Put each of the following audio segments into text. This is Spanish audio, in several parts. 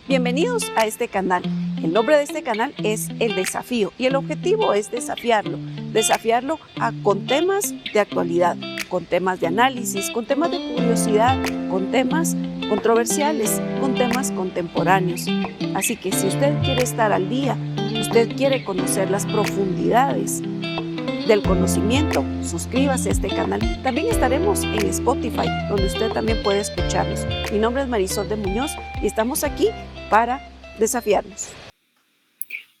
Bienvenidos a este canal. El nombre de este canal es El Desafío y el objetivo es desafiarlo con temas de actualidad, con temas de análisis, con temas de curiosidad, con temas controversiales, con temas contemporáneos. Así que si usted quiere estar al día, usted quiere conocer las profundidades del conocimiento, suscríbase a este canal. También estaremos en Spotify, donde usted también puede escucharnos. Mi nombre es Marisol de Muñoz y estamos aquí para desafiarnos.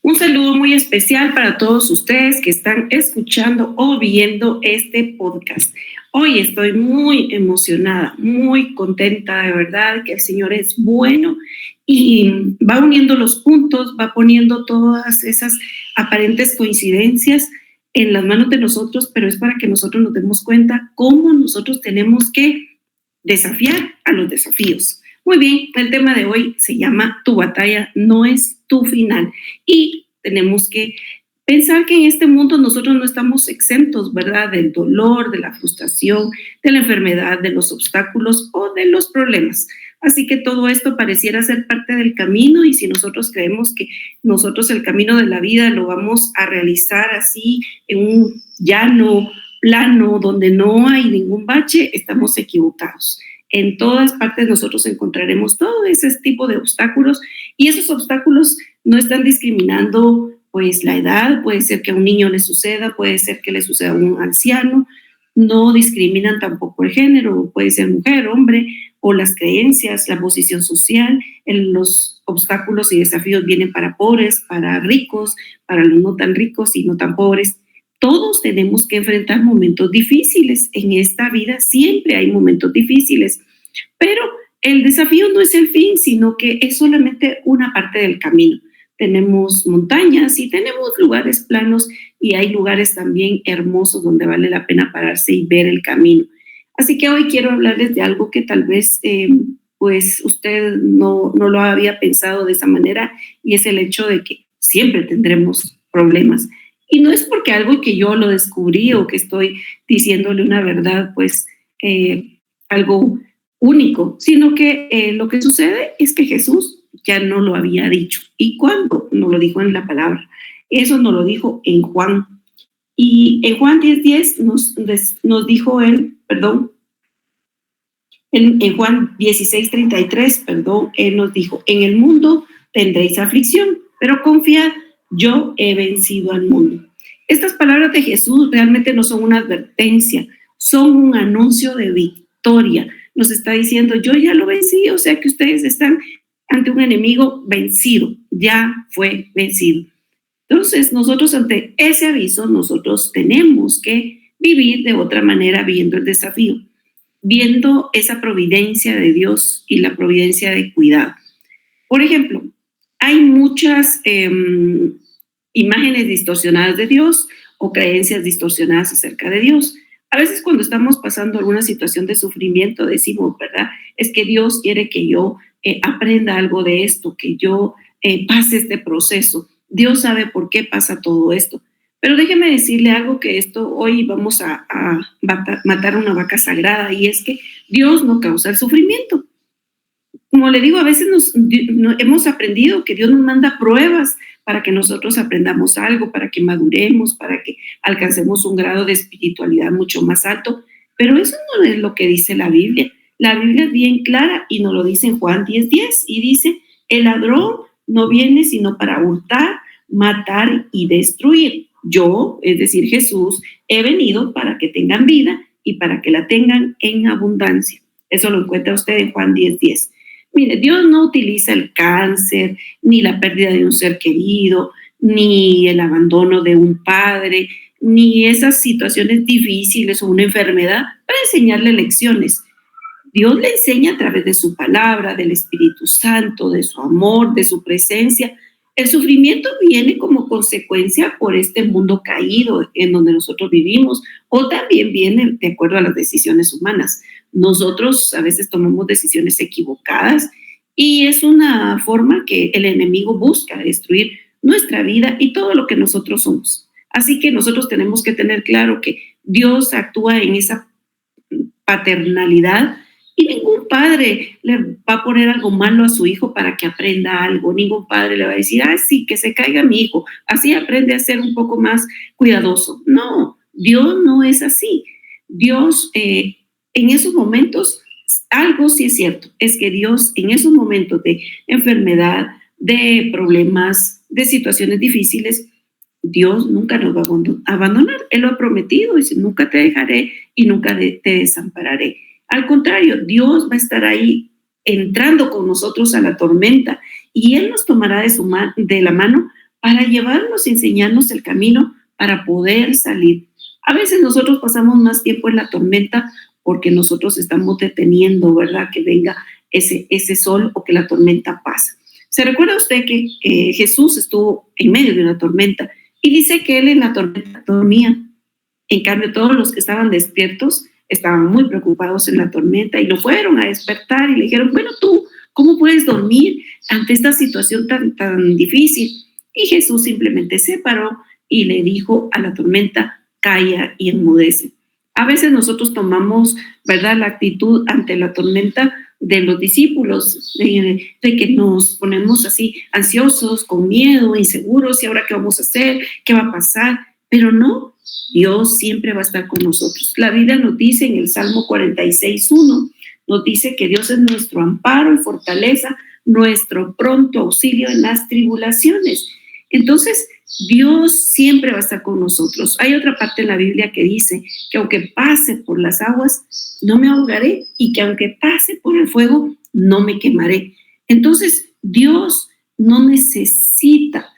Un saludo muy especial para todos ustedes que están escuchando o viendo este podcast. Hoy estoy muy emocionada, muy contenta, de verdad, que el Señor es bueno y va uniendo los puntos, va poniendo todas esas aparentes coincidencias en las manos de nosotros, pero es para que nosotros nos demos cuenta cómo nosotros tenemos que desafiar a los desafíos. Muy bien, el tema de hoy se llama Tu batalla no es tu final. Y tenemos que pensar que en este mundo nosotros no estamos exentos, ¿verdad? Del dolor, de la frustración, de la enfermedad, de los obstáculos o de los problemas. Así que todo esto pareciera ser parte del camino y si nosotros creemos que nosotros el camino de la vida lo vamos a realizar así en un llano, plano, donde no hay ningún bache, estamos equivocados. En todas partes nosotros encontraremos todo ese tipo de obstáculos y esos obstáculos no están discriminando pues la edad, puede ser que a un niño le suceda, puede ser que le suceda a un anciano, no discriminan tampoco el género, puede ser mujer, hombre, o las creencias, la posición social, los obstáculos y desafíos vienen para pobres, para ricos, para los no tan ricos y no tan pobres. Todos tenemos que enfrentar momentos difíciles. En esta vida siempre hay momentos difíciles, pero el desafío no es el fin, sino que es solamente una parte del camino. Tenemos montañas y tenemos lugares planos y hay lugares también hermosos donde vale la pena pararse y ver el camino. Así que hoy quiero hablarles de algo que tal vez pues usted no lo había pensado de esa manera y es el hecho de que siempre tendremos problemas. Y no es porque algo que yo lo descubrí o que estoy diciéndole una verdad, pues algo único, sino que lo que sucede es que Jesús ya no lo había dicho. ¿Y cuándo? No lo dijo en la palabra. Eso nos lo dijo en Juan. Y en Juan 10:10 nos dijo él, en Juan 16:33, él nos dijo, en el mundo tendréis aflicción, pero confiad, yo he vencido al mundo. Estas palabras de Jesús realmente no son una advertencia, son un anuncio de victoria. Nos está diciendo, yo ya lo vencí, o sea que ustedes están ante un enemigo vencido, ya fue vencido. Entonces, nosotros ante ese aviso, nosotros tenemos que vivir de otra manera viendo el desafío, viendo esa providencia de Dios y la providencia de cuidado. Por ejemplo, hay muchas imágenes distorsionadas de Dios o creencias distorsionadas acerca de Dios. A veces cuando estamos pasando alguna situación de sufrimiento decimos, ¿verdad? Es que Dios quiere que yo aprenda algo de esto, que yo pase este proceso. Dios sabe por qué pasa todo esto. Pero déjeme decirle algo que hoy vamos a matar una vaca sagrada y es que Dios no causa el sufrimiento. Como le digo, a veces hemos aprendido que Dios nos manda pruebas para que nosotros aprendamos algo, para que maduremos, para que alcancemos un grado de espiritualidad mucho más alto. Pero eso no es lo que dice la Biblia. La Biblia es bien clara y nos lo dice en Juan 10:10 y dice, el ladrón no viene sino para hurtar, matar y destruir. Yo, es decir, Jesús, he venido para que tengan vida y para que la tengan en abundancia. Eso lo encuentra usted en Juan 10:10. Mire, Dios no utiliza el cáncer, ni la pérdida de un ser querido, ni el abandono de un padre, ni esas situaciones difíciles o una enfermedad para enseñarle lecciones. Dios le enseña a través de su palabra, del Espíritu Santo, de su amor, de su presencia. El sufrimiento viene como consecuencia por este mundo caído en donde nosotros vivimos o también viene de acuerdo a las decisiones humanas. Nosotros a veces tomamos decisiones equivocadas y es una forma que el enemigo busca destruir nuestra vida y todo lo que nosotros somos. Así que nosotros tenemos que tener claro que Dios actúa en esa paternalidad y ningún padre le va a poner algo malo a su hijo para que aprenda algo. Ningún padre le va a decir, sí, que se caiga mi hijo, así aprende a ser un poco más cuidadoso. No, Dios no es así. Dios, en esos momentos, algo sí es cierto, es que Dios en esos momentos de enfermedad, de problemas, de situaciones difíciles, Dios nunca nos va a abandonar. Él lo ha prometido, dice, nunca te dejaré y nunca te desampararé. Al contrario, Dios va a estar ahí entrando con nosotros a la tormenta y Él nos tomará de la mano para llevarnos y enseñarnos el camino para poder salir. A veces nosotros pasamos más tiempo en la tormenta porque nosotros estamos deteniendo, ¿verdad?, que venga ese sol o que la tormenta pase. ¿Se recuerda usted que Jesús estuvo en medio de una tormenta y dice que Él en la tormenta dormía? En cambio, todos los que estaban despiertos estaban muy preocupados en la tormenta y lo fueron a despertar y le dijeron, bueno, tú, ¿cómo puedes dormir ante esta situación tan difícil? Y Jesús simplemente se paró y le dijo a la tormenta, calla y enmudece. A veces nosotros tomamos, ¿verdad?, la actitud ante la tormenta de los discípulos, de que nos ponemos así ansiosos, con miedo, inseguros, ¿y ahora qué vamos a hacer? ¿Qué va a pasar? Pero no, Dios siempre va a estar con nosotros. La Biblia nos dice en el Salmo 46:1, nos dice que Dios es nuestro amparo y fortaleza, nuestro pronto auxilio en las tribulaciones. Entonces, Dios siempre va a estar con nosotros. Hay otra parte en la Biblia que dice que aunque pase por las aguas, no me ahogaré, y que aunque pase por el fuego, no me quemaré. Entonces, Dios no necesita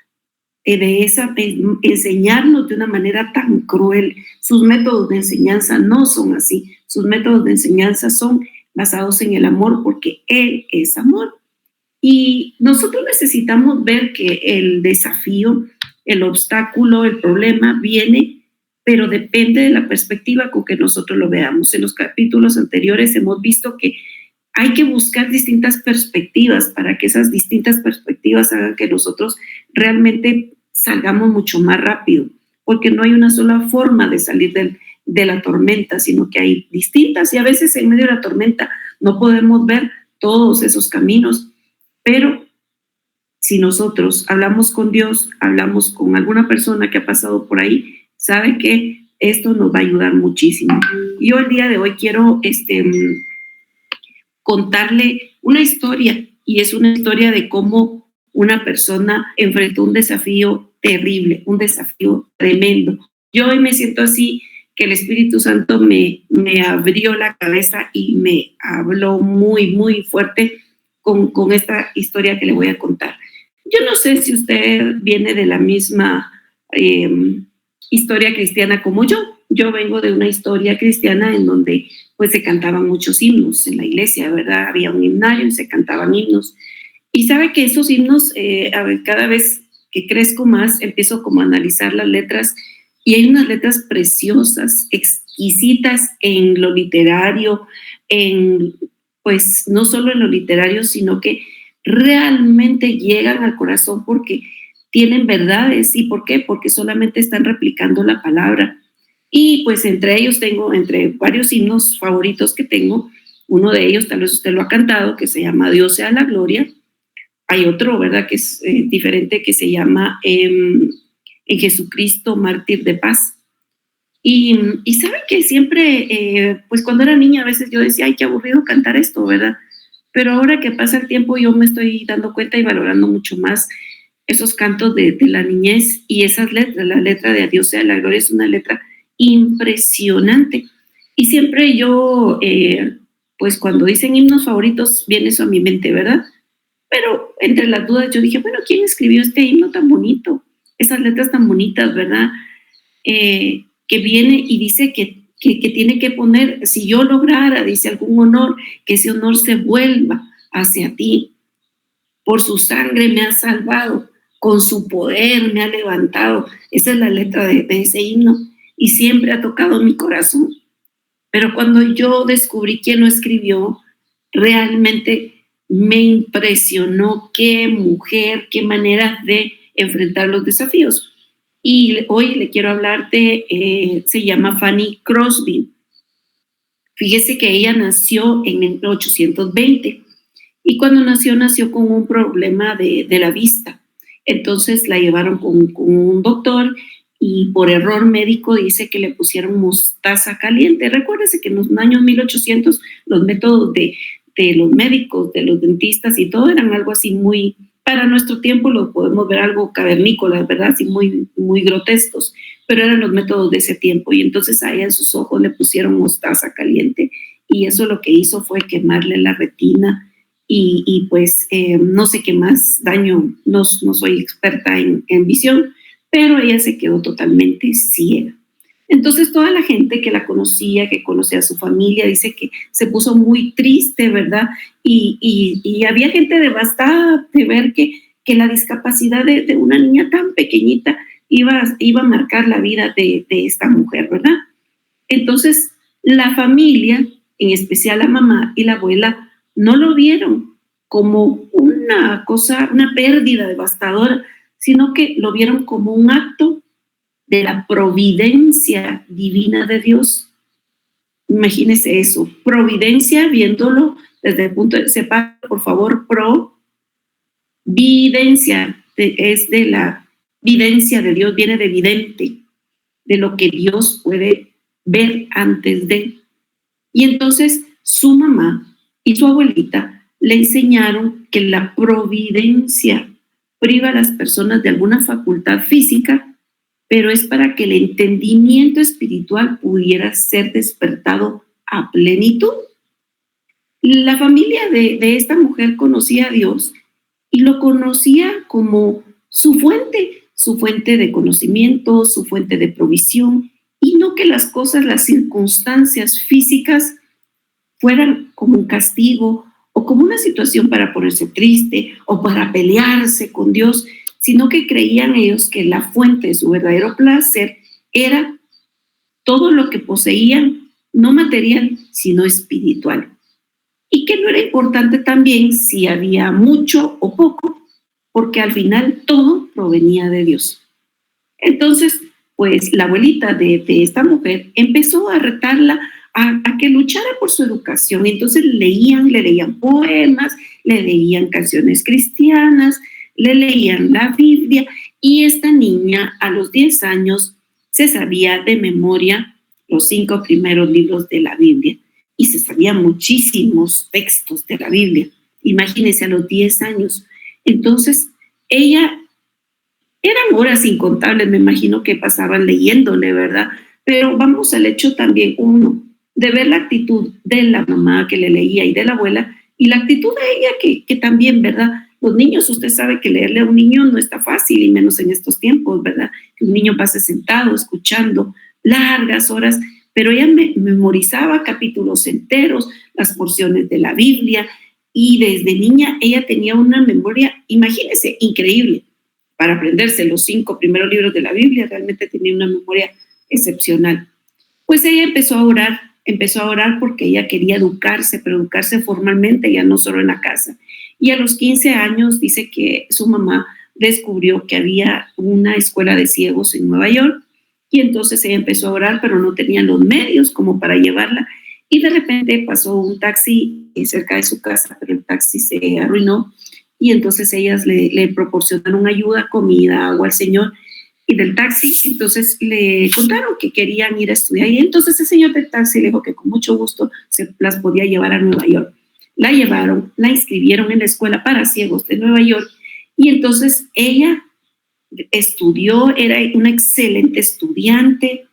enseñarnos de una manera tan cruel. Sus métodos de enseñanza no son así. Sus métodos de enseñanza son basados en el amor, porque Él es amor. Y nosotros necesitamos ver que el desafío, el obstáculo, el problema viene, pero depende de la perspectiva con que nosotros lo veamos. En los capítulos anteriores hemos visto que hay que buscar distintas perspectivas para que esas distintas perspectivas hagan que nosotros realmente salgamos mucho más rápido, porque no hay una sola forma de salir de la tormenta, sino que hay distintas, y a veces en medio de la tormenta no podemos ver todos esos caminos, pero si nosotros hablamos con Dios, hablamos con alguna persona que ha pasado por ahí, sabe que esto nos va a ayudar muchísimo. Yo el día de hoy quiero contarle una historia, y es una historia de cómo una persona enfrentó un desafío terrible, un desafío tremendo. Yo hoy me siento así, que el Espíritu Santo me abrió la cabeza y me habló muy, muy fuerte con esta historia que le voy a contar. Yo no sé si usted viene de la misma historia cristiana como yo. Yo vengo de una historia cristiana en donde pues se cantaban muchos himnos en la iglesia, ¿verdad? Había un himnario y se cantaban himnos. Y sabe que esos himnos, cada vez que crezco más, empiezo como a analizar las letras, y hay unas letras preciosas, exquisitas en lo literario, pues no solo en lo literario, sino que realmente llegan al corazón porque tienen verdades. ¿Y por qué? Porque solamente están replicando la palabra. Y pues entre ellos tengo, entre varios himnos favoritos que tengo, uno de ellos tal vez usted lo ha cantado, que se llama Dios sea la gloria. Hay otro, ¿verdad?, que es diferente, que se llama En Jesucristo, mártir de paz. Y saben que siempre, pues cuando era niña a veces yo decía, ay, qué aburrido cantar esto, ¿verdad? Pero ahora que pasa el tiempo yo me estoy dando cuenta y valorando mucho más esos cantos de la niñez y esas letras. La letra de Dios sea la gloria es una letra impresionante. Y siempre yo, pues cuando dicen himnos favoritos, viene eso a mi mente, ¿verdad? Pero entre las dudas yo dije, bueno, ¿quién escribió este himno tan bonito? Esas letras tan bonitas, ¿verdad? Que viene y dice que tiene que poner, si yo lograra, dice, algún honor, que ese honor se vuelva hacia ti. Por su sangre me has salvado, con su poder me ha levantado. Esa es la letra de ese himno y siempre ha tocado mi corazón. Pero cuando yo descubrí quién lo escribió, realmente me impresionó. Qué mujer, qué manera de enfrentar los desafíos. Y hoy le quiero hablar se llama Fanny Crosby. Fíjese que ella nació en 1820 y cuando nació con un problema de la vista. Entonces la llevaron con un doctor y por error médico dice que le pusieron mostaza caliente. Recuérdese que en los años 1800 los métodos de los médicos, de los dentistas y todo eran algo así muy, para nuestro tiempo lo podemos ver algo cavernícola, ¿verdad? Así muy, muy grotescos, pero eran los métodos de ese tiempo. Y entonces a ella en sus ojos le pusieron mostaza caliente y eso lo que hizo fue quemarle la retina y pues no sé qué más daño, no soy experta en visión, pero ella se quedó totalmente ciega. Entonces toda la gente que la conocía, que conocía a su familia, dice que se puso muy triste, ¿verdad? Y había gente devastada de ver que la discapacidad de una niña tan pequeñita iba a marcar la vida de esta mujer, ¿verdad? Entonces la familia, en especial la mamá y la abuela, no lo vieron como una cosa, una pérdida devastadora, sino que lo vieron como un acto de la providencia divina de Dios. Imagínese eso, providencia viéndolo desde el punto de, sepa por favor, providencia, es de la videncia de Dios, viene de vidente, de lo que Dios puede ver antes de. Y entonces su mamá y su abuelita le enseñaron que la providencia priva a las personas de alguna facultad física, pero es para que el entendimiento espiritual pudiera ser despertado a plenitud. La familia de esta mujer conocía a Dios y lo conocía como su fuente de conocimiento, su fuente de provisión, y no que las cosas, las circunstancias físicas fueran como un castigo o como una situación para ponerse triste o para pelearse con Dios, sino que creían ellos que la fuente de su verdadero placer era todo lo que poseían, no material, sino espiritual. Y que no era importante también si había mucho o poco, porque al final todo provenía de Dios. Entonces, pues la abuelita de esta mujer empezó a retarla a que luchara por su educación. Entonces le leían poemas, le leían canciones cristianas, le leían la Biblia, y esta niña a los 10 años se sabía de memoria los 5 primeros libros de la Biblia y se sabía muchísimos textos de la Biblia. Imagínense, a los 10 años. Entonces ella, eran horas incontables, me imagino que pasaban leyéndole, ¿verdad? Pero vamos al hecho también, uno, de ver la actitud de la mamá que le leía y de la abuela, y la actitud de ella que también, ¿verdad? Los niños, usted sabe que leerle a un niño no está fácil, y menos en estos tiempos, ¿verdad? Que un niño pase sentado, escuchando largas horas, pero ella memorizaba capítulos enteros, las porciones de la Biblia, y desde niña ella tenía una memoria, imagínese, increíble. Para aprenderse los 5 primeros libros de la Biblia, realmente tenía una memoria excepcional. Pues ella empezó a orar porque ella quería educarse, pero educarse formalmente, ya no solo en la casa. Y a los 15 años dice que su mamá descubrió que había una escuela de ciegos en Nueva York, y entonces ella empezó a orar, pero no tenía los medios como para llevarla, y de repente pasó un taxi cerca de su casa, pero el taxi se arruinó, y entonces ellas le proporcionaron ayuda, comida, agua al señor, y del taxi, entonces le contaron que querían ir a estudiar, y entonces el señor del taxi le dijo que con mucho gusto se las podía llevar a Nueva York. La llevaron, la inscribieron en la escuela para ciegos de Nueva York, y entonces ella estudió, era una excelente estudiante,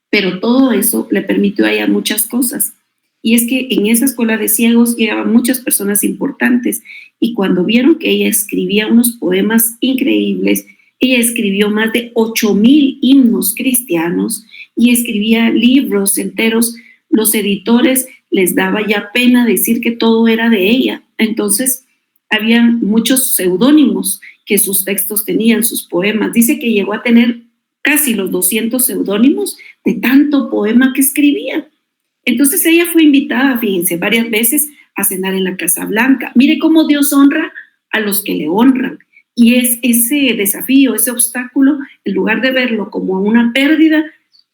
pero todo eso le permitió a ella muchas cosas. Y es que en esa escuela de ciegos llegaban muchas personas importantes, y cuando vieron que ella escribía unos poemas increíbles, ella escribió más de 8,000 himnos cristianos y escribía libros enteros. Los editores les daba ya pena decir que todo era de ella. Entonces, había muchos seudónimos que sus textos tenían, sus poemas. Dice que llegó a tener casi los 200 seudónimos de tanto poema que escribía. Entonces ella fue invitada, fíjense, varias veces a cenar en la Casa Blanca. Mire cómo Dios honra a los que le honran. Y es ese desafío, ese obstáculo, en lugar de verlo como una pérdida,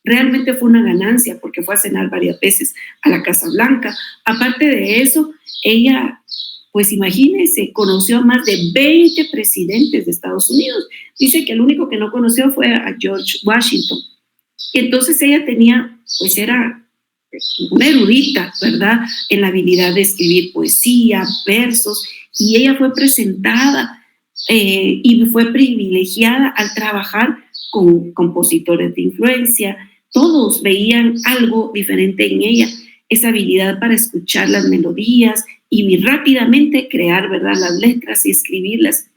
realmente fue una ganancia porque fue a cenar varias veces a la Casa Blanca. Aparte de eso, ella, pues imagínense, conoció a más de 20 presidentes de Estados Unidos. Dice que el único que no conoció fue a George Washington. Y entonces ella tenía, pues era una erudita, ¿verdad?, en la habilidad de escribir poesía, versos, y ella fue presentada y fue privilegiada al trabajar con compositores de influencia. Todos veían algo diferente en ella, esa habilidad para escuchar las melodías y rápidamente crear, ¿verdad?, las letras y escribirlas.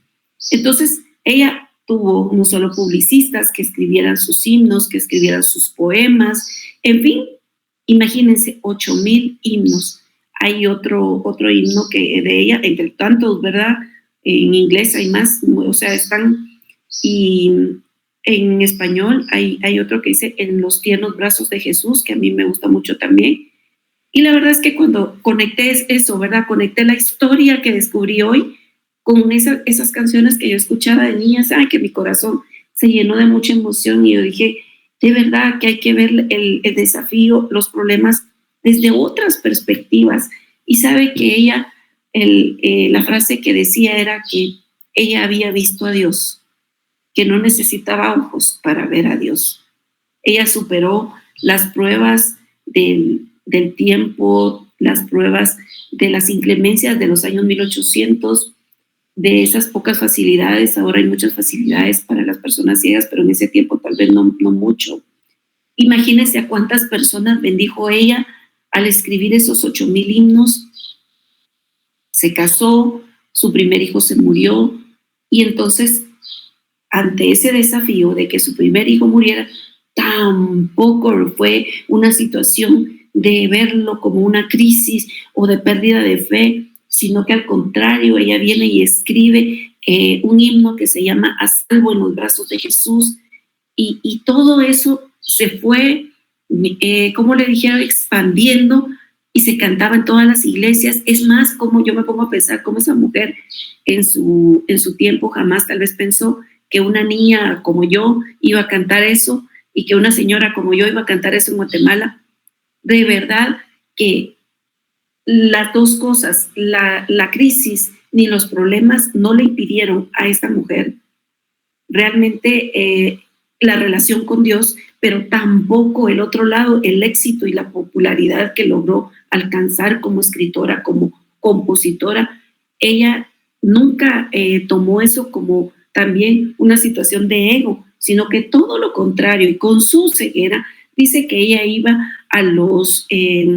Entonces, ella tuvo no solo publicistas que escribieran sus himnos, que escribieran sus poemas, en fin, imagínense, 8,000 himnos. Hay otro himno que de ella, entre tantos, ¿verdad? En inglés hay más, o sea, están, y en español hay otro que dice En los tiernos brazos de Jesús, que a mí me gusta mucho también. Y la verdad es que cuando conecté eso, ¿verdad? Conecté la historia que descubrí hoy con esas canciones que yo escuchaba de niña, ¿saben? Que mi corazón se llenó de mucha emoción y yo dije, de verdad que hay que ver el desafío, los problemas desde otras perspectivas. Y sabe que ella, la frase que decía era que ella había visto a Dios, que no necesitaba ojos para ver a Dios. Ella superó las pruebas del tiempo, las pruebas de las inclemencias de los años 1800, de esas pocas facilidades. Ahora hay muchas facilidades para las personas ciegas, pero en ese tiempo tal vez no mucho. Imagínense a cuántas personas bendijo ella al escribir esos 8,000 himnos. Se casó, su primer hijo se murió, y entonces, ante ese desafío de que su primer hijo muriera, tampoco fue una situación de verlo como una crisis o de pérdida de fe, sino que al contrario, ella viene y escribe un himno que se llama A salvo en los brazos de Jesús, y todo eso se fue, como le dijeron, expandiendo, y se cantaba en todas las iglesias. Es más, como yo me pongo a pensar cómo esa mujer en su tiempo jamás tal vez pensó que una niña como yo iba a cantar eso y que una señora como yo iba a cantar eso en Guatemala. De verdad que las dos cosas, la crisis ni los problemas, no le impidieron a esta mujer realmente la relación con Dios, pero tampoco el otro lado, el éxito y la popularidad que logró alcanzar como escritora, como compositora. Ella nunca tomó eso como también una situación de ego, sino que todo lo contrario, y con su ceguera, dice que ella iba a los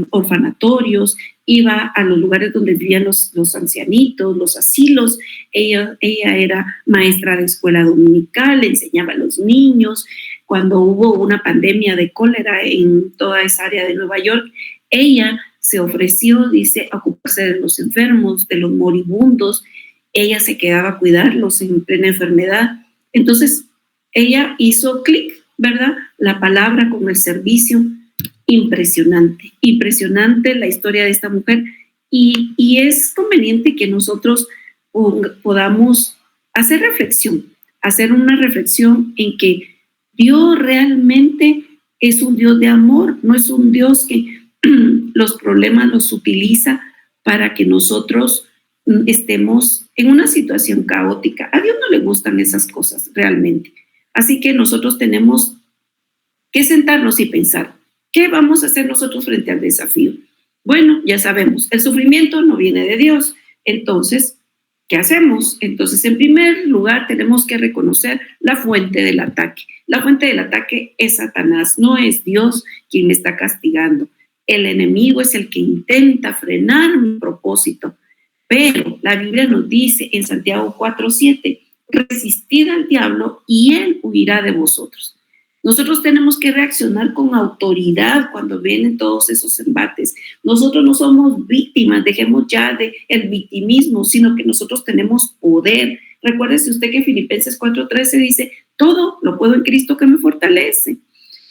orfanatorios, iba a los lugares donde vivían los ancianitos, los asilos. Ella era maestra de escuela dominical, enseñaba a los niños. Cuando hubo una pandemia de cólera en toda esa área de Nueva York, ella se ofreció, dice, a ocuparse de los enfermos, de los moribundos. Ella se quedaba a cuidarlos en plena enfermedad. Entonces, ella hizo clic, ¿verdad? La palabra con el servicio. Impresionante, impresionante la historia de esta mujer, y es conveniente que nosotros podamos hacer una reflexión en que Dios realmente es un Dios de amor, no es un Dios que los problemas los utiliza para que nosotros estemos en una situación caótica. A Dios no le gustan esas cosas realmente. Así que nosotros tenemos que sentarnos y pensar, ¿qué vamos a hacer nosotros frente al desafío? Bueno, ya sabemos, el sufrimiento no viene de Dios. Entonces, ¿qué hacemos? Entonces, en primer lugar, tenemos que reconocer la fuente del ataque. La fuente del ataque es Satanás, no es Dios quien me está castigando. El enemigo es el que intenta frenar mi propósito. Pero la Biblia nos dice en Santiago 4:7, resistid al diablo y él huirá de vosotros. Nosotros tenemos que reaccionar con autoridad cuando vienen todos esos embates. Nosotros no somos víctimas, dejemos ya el victimismo, sino que nosotros tenemos poder. Recuérdese usted que Filipenses 4:13 dice, todo lo puedo en Cristo que me fortalece.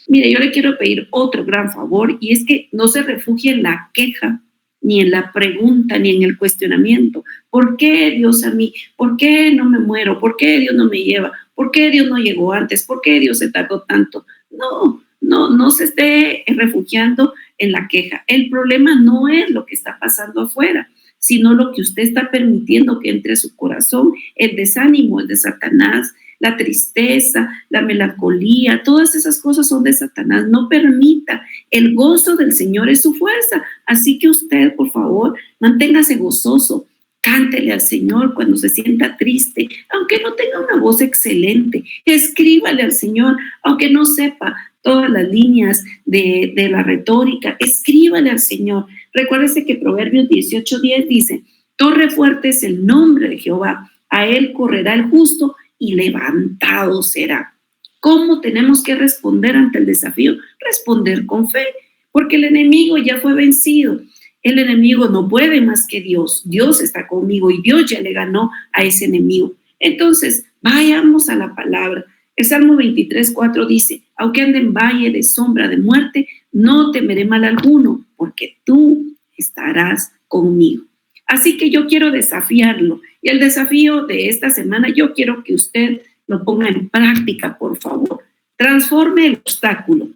Mire, yo le quiero pedir otro gran favor, y es que no se refugie en la queja, ni en la pregunta, ni en el cuestionamiento. ¿Por qué Dios a mí? ¿Por qué no me muero? ¿Por qué Dios no me lleva? ¿Por qué Dios no llegó antes? ¿Por qué Dios se tardó tanto? No, no se esté refugiando en la queja. El problema no es lo que está pasando afuera, sino lo que usted está permitiendo que entre a su corazón. El desánimo es de Satanás, la tristeza, la melancolía, todas esas cosas son de Satanás. No permita. El gozo del Señor es su fuerza. Así que usted, por favor, manténgase gozoso. Cántele al Señor cuando se sienta triste, aunque no tenga una voz excelente. Escríbale al Señor, aunque no sepa todas las líneas de la retórica. Escríbale al Señor. Recuérdese que Proverbios 18:10 dice: torre fuerte es el nombre de Jehová, a él correrá el justo y levantado será. ¿Cómo tenemos que responder ante el desafío? Responder con fe, porque el enemigo ya fue vencido. El enemigo no puede más que Dios. Dios está conmigo y Dios ya le ganó a ese enemigo. Entonces, vayamos a la palabra. El Salmo 23:4 dice: aunque ande en valle de sombra de muerte, no temeré mal alguno, porque tú estarás conmigo. Así que yo quiero desafiarlo. Y el desafío de esta semana, yo quiero que usted lo ponga en práctica, por favor. Transforme el obstáculo.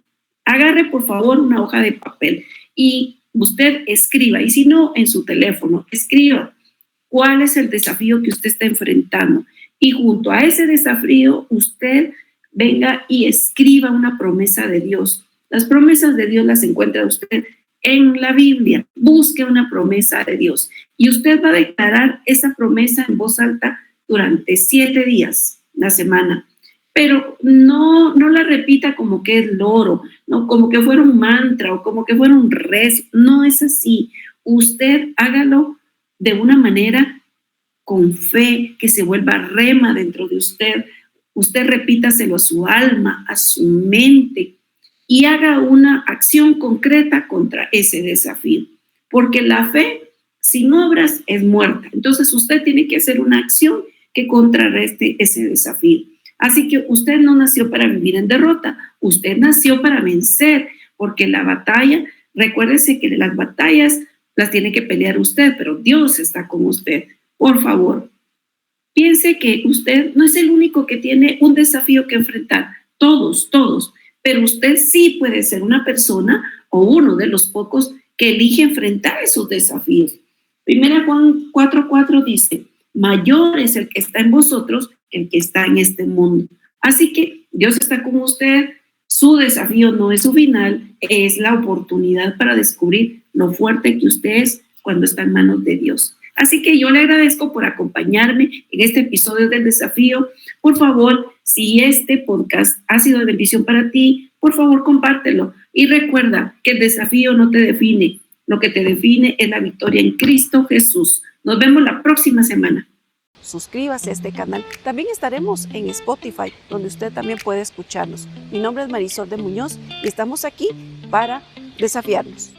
Agarre, por favor, una hoja de papel y usted escriba. Y si no, en su teléfono, escriba cuál es el desafío que usted está enfrentando. Y junto a ese desafío, usted venga y escriba una promesa de Dios. Las promesas de Dios las encuentra usted en la Biblia. Busque una promesa de Dios y usted va a declarar esa promesa en voz alta durante 7 días, la semana. Pero no la repita como que es loro, no como que fuera un mantra o como que fuera un rezo. No es así. Usted hágalo de una manera con fe, que se vuelva rema dentro de usted. Usted repítaselo a su alma, a su mente, y haga una acción concreta contra ese desafío. Porque la fe sin obras es muerta. Entonces usted tiene que hacer una acción que contrarreste ese desafío. Así que usted no nació para vivir en derrota, usted nació para vencer, porque la batalla, recuérdese que las batallas las tiene que pelear usted, pero Dios está con usted. Por favor, piense que usted no es el único que tiene un desafío que enfrentar, todos, pero usted sí puede ser una persona o uno de los pocos que elige enfrentar esos desafíos. Primera Juan 4:4 dice: mayor es el que está en vosotros que el que está en este mundo. Así que Dios está con usted. Su desafío no es su final, es la oportunidad para descubrir lo fuerte que usted es cuando está en manos de Dios. Así que yo le agradezco por acompañarme en este episodio del desafío. Por favor, si este podcast ha sido de bendición para ti, por favor, compártelo. Y recuerda que el desafío no te define. Lo que te define es la victoria en Cristo Jesús. Nos vemos la próxima semana. Suscríbase a este canal. También estaremos en Spotify, donde usted también puede escucharnos. Mi nombre es Marisol de Muñoz y estamos aquí para desafiarnos.